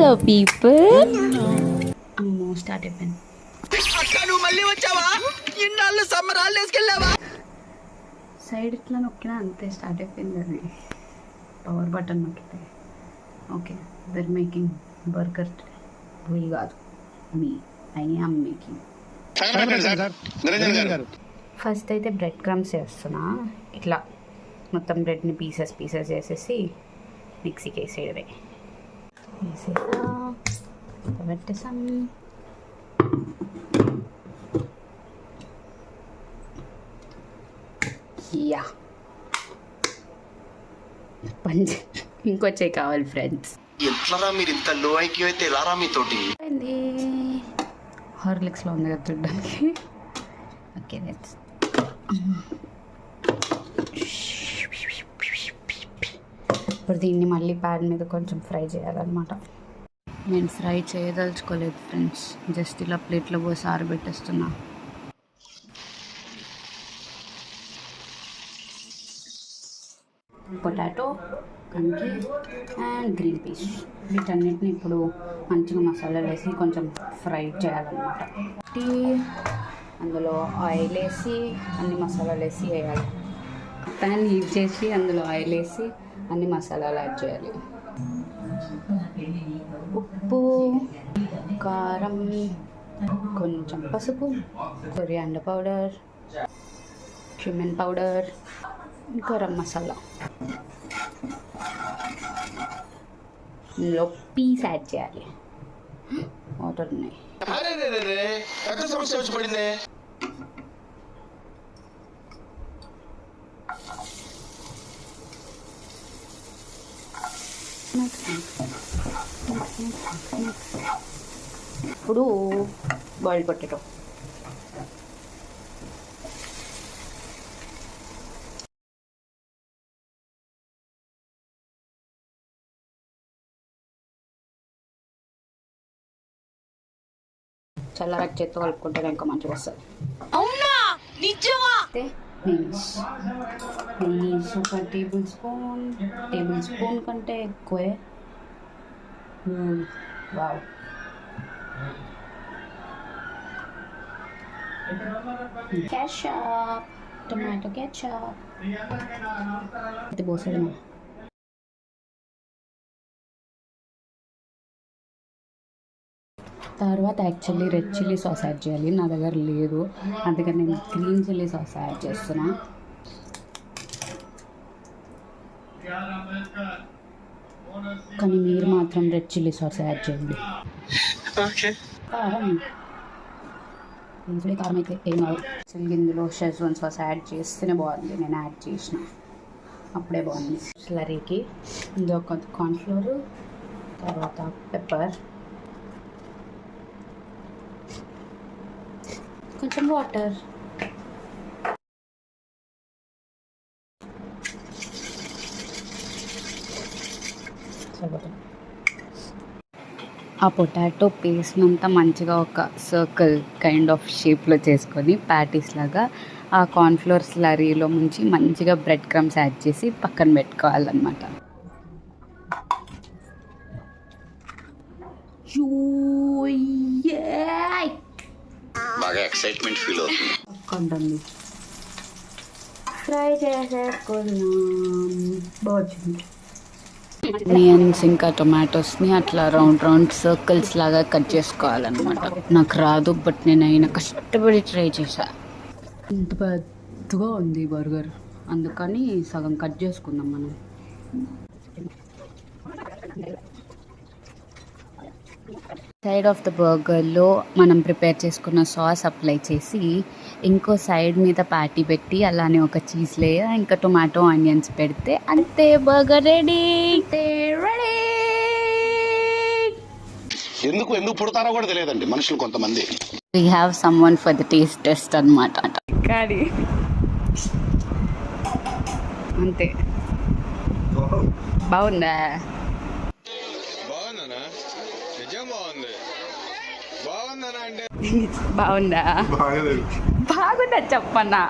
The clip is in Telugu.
Hello people. స్టార్ట్ అయిపోయింది. సైడ్ ఇట్లా నొక్కినా అంతే, స్టార్ట్ అయిపోయింది. అది పవర్ బటన్ నొక్కితే okay. There making burger. We కాదు, me I am making. First అయితే బ్రెడ్ క్రమ్స్ వేస్తున్నా. ఇట్లా మొత్తం బ్రెడ్ని పీసెస్ చేసేసి మిక్సీకి వేసేయడమే. పెట్టేసాం. యా పంచ్ ఇంకొచ్చే కావాలి ఫ్రెండ్స్. ఎట్లరా మీరు ఇంత లో ఐక్యూ అయితే రారా మీతోటి. హార్లిక్స్లో ఉంది కదా చూడడానికి. ఓకే నెక్స్ట్ ఇప్పుడు దీన్ని మళ్ళీ ప్యాన్ మీద కొంచెం ఫ్రై చేయాలన్నమాట. నేను ఫ్రై చేయదలుచుకోలేదు ఫ్రెండ్స్, జస్ట్ ఇలా ప్లేట్లో పోసి ఆరబెట్టేస్తున్నా. పొటాటో, కంకి అండ్ గ్రీన్ పీస్ వీటన్నిటిని ఇప్పుడు మంచిగా మసాలాలు వేసి కొంచెం ఫ్రై చేయాలన్నమాట. అందులో ఆయిల్ వేసి అన్ని మసాలాలు వేసి వేయాలి. ప్యాన్ హీట్ చేసి అందులో ఆయిల్ వేసి అన్ని మసాలాలు యాడ్ చేయాలి. ఉప్పు, కారం, కొంచెం పసుపు, coriander powder, cumin powder, garam masala. ఇందులో పీస్ యాడ్ చేయాలి. వాటర్ ఉన్నాయి. ఇప్పుడు బాయిల్ పొటాటో. చల్లగా చేత్తో కలుపుకుంటే ఇంకా మంచిగా వస్తుంది. అవునా నిజమా? నెయ్యి ఒక టేబుల్ స్పూన్ కంటే ఎక్కువే. వావ్. ketchup, tomato ketchup. ఇది పోసడమే. తర్వాత actually red chilli sauce add చేయాలి, నా దగ్గర లేదు, అందుకని నేను గ్రీన్ చిల్లీ సాస్ యాడ్ చేస్తున్నా. కానీ మీరు మాత్రం రెడ్ చిల్లీ సాస్ యాడ్ చేయండి. కారం కారం అయితే ఏం కాదు. ఇందులో షెజ్వాన్ సాస్ యాడ్ చేస్తేనే బాగుంది, నేను యాడ్ చేసిన అప్పుడే బాగుంది. స్లరీకి ఇందులో కొంత కార్న్ఫ్లోర్, తర్వాత పెప్పర్, కొంచెం వాటర్. ఆ పొటాటో పేస్ట్ అంతా మంచిగా ఒక సర్కిల్ కైండ్ ఆఫ్ షేప్లో చేసుకొని ప్యాటీస్ లాగా ఆ కార్న్ఫ్లోర్ స్లరీలో ముంచి మంచిగా బ్రెడ్ క్రమ్స్ యాడ్ చేసి పక్కన పెట్టుకోవాలన్నమాట. బాగా ఎక్సైట్మెంట్ ఫీల్ అవుతుంది. ఫ్రై చేసేసుకున్నాం. బాగుంది. ఆనియన్స్ ఇంకా టొమాటోస్ని అట్లా రౌండ్ సర్కిల్స్ లాగా కట్ చేసుకోవాలన్నమాట. నాకు రాదు, బట్ నేను అయినా కష్టపడి ట్రై చేశా. ఇంత పెద్దగా ఉంది బర్గర్, అందుకని సగం కట్ చేసుకుందాం మనం. సైడ్ ఆఫ్ ద బర్గర్లో మనం ప్రిపేర్ చేసుకున్న సాస్ అప్లై చేసి ఇంకో సైడ్ మీద ప్యాటీ పెట్టి అలానే ఒక చీజ్ లేయర్ ఇంకా టొమాటో ఆనియన్స్ పెడితే అంతే, బర్గర్ రెడీ. ఎందుకు పుడతారో కూడా తెలియదండి మనుషులు కొంతమంది. We have someone for the taste test అన్నమాట. కానీ అంతే. బాగుందా? బాగుందా చెప్పన్నా.